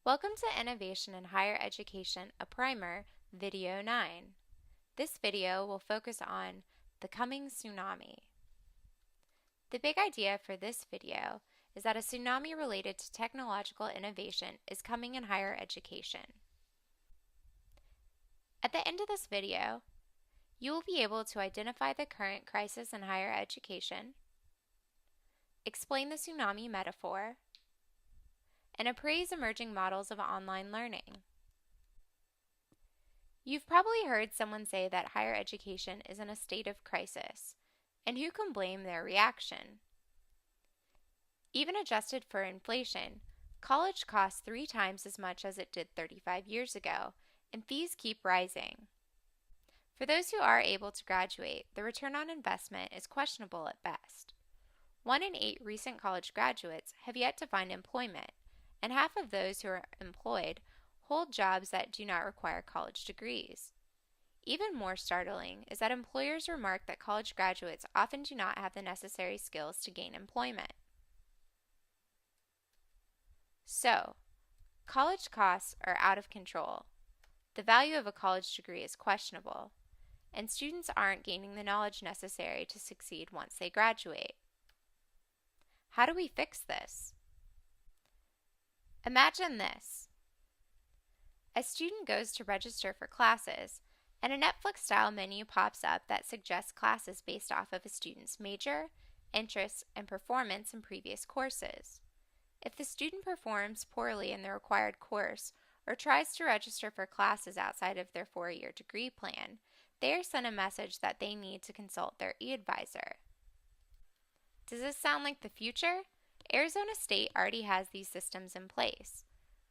Welcome to Innovation in Higher Education, a Primer, Video 9. This video will focus on the coming tsunami. The big idea for this video is that a tsunami related to technological innovation is coming in higher education. At the end of this video, you will be able to identify the current crisis in higher education, explain the tsunami metaphor, and appraise emerging models of online learning. You've probably heard someone say that higher education is in a state of crisis, and who can blame their reaction? Even adjusted for inflation, college costs 3 times as much as it did 35 years ago, and fees keep rising. For those who are able to graduate, the return on investment is questionable at best. 1 in 8 recent college graduates have yet to find employment, and half of those who are employed hold jobs that do not require college degrees. Even more startling is that employers remark that college graduates often do not have the necessary skills to gain employment. So, college costs are out of control. The value of a college degree is questionable, and students aren't gaining the knowledge necessary to succeed once they graduate. How do we fix this? Imagine this. A student goes to register for classes, and a Netflix-style menu pops up that suggests classes based off of a student's major, interests, and performance in previous courses. If the student performs poorly in the required course or tries to register for classes outside of their 4-year degree plan, they are sent a message that they need to consult their e-advisor. Does this sound like the future? Arizona State already has these systems in place.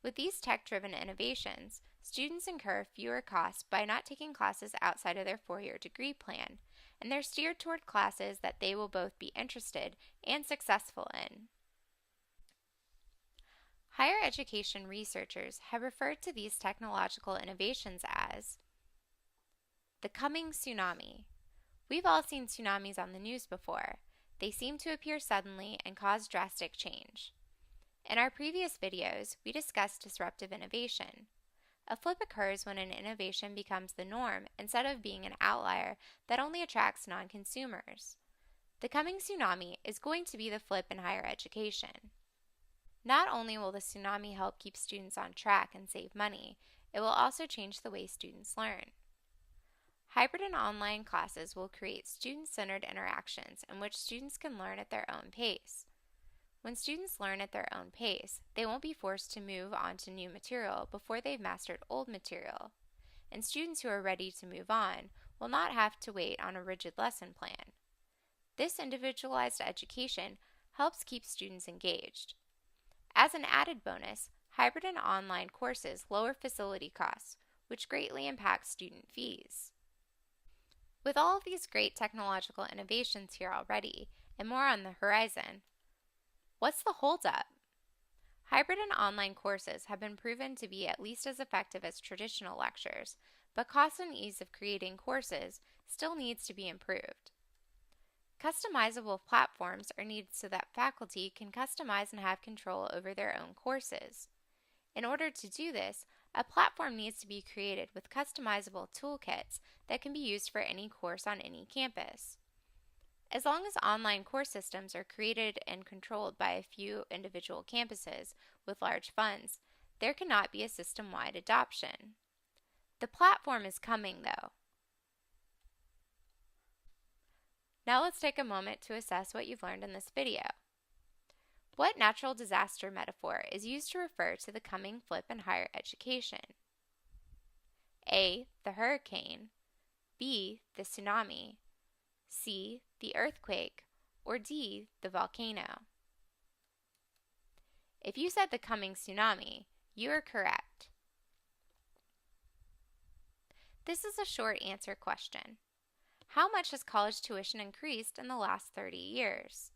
With these tech-driven innovations, students incur fewer costs by not taking classes outside of their 4-year degree plan, and they're steered toward classes that they will both be interested and successful in. Higher education researchers have referred to these technological innovations as the coming tsunami. We've all seen tsunamis on the news before. They seem to appear suddenly and cause drastic change. In our previous videos, we discussed disruptive innovation. A flip occurs when an innovation becomes the norm instead of being an outlier that only attracts non-consumers. The coming tsunami is going to be the flip in higher education. Not only will the tsunami help keep students on track and save money, it will also change the way students learn. Hybrid and online classes will create student-centered interactions in which students can learn at their own pace. When students learn at their own pace, they won't be forced to move on to new material before they've mastered old material, and students who are ready to move on will not have to wait on a rigid lesson plan. This individualized education helps keep students engaged. As an added bonus, hybrid and online courses lower facility costs, which greatly impacts student fees. With all of these great technological innovations here already, and more on the horizon, what's the holdup? Hybrid and online courses have been proven to be at least as effective as traditional lectures, but cost and ease of creating courses still needs to be improved. Customizable platforms are needed so that faculty can customize and have control over their own courses. In order to do this, a platform needs to be created with customizable toolkits that can be used for any course on any campus. As long as online course systems are created and controlled by a few individual campuses with large funds, there cannot be a system-wide adoption. The platform is coming, though. Now let's take a moment to assess what you've learned in this video. What natural disaster metaphor is used to refer to the coming flip in higher education? A. The hurricane, B. The tsunami, C. The earthquake, or D. The volcano? If you said the coming tsunami, you are correct. This is a short answer question. How much has college tuition increased in the last 30 years?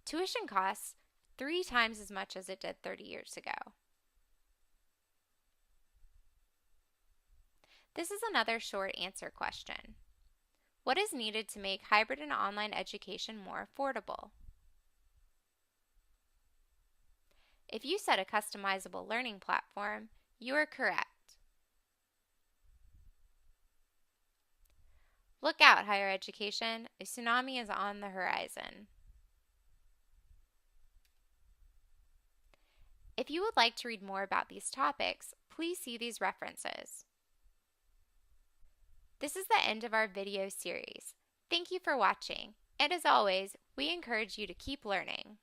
Tuition costs 3 times as much as it did 30 years ago. This is another short answer question. What is needed to make hybrid and online education more affordable? If you said a customizable learning platform, you are correct. Look out, higher education, a tsunami is on the horizon. If you would like to read more about these topics, please see these references. This is the end of our video series. Thank you for watching, and as always, we encourage you to keep learning.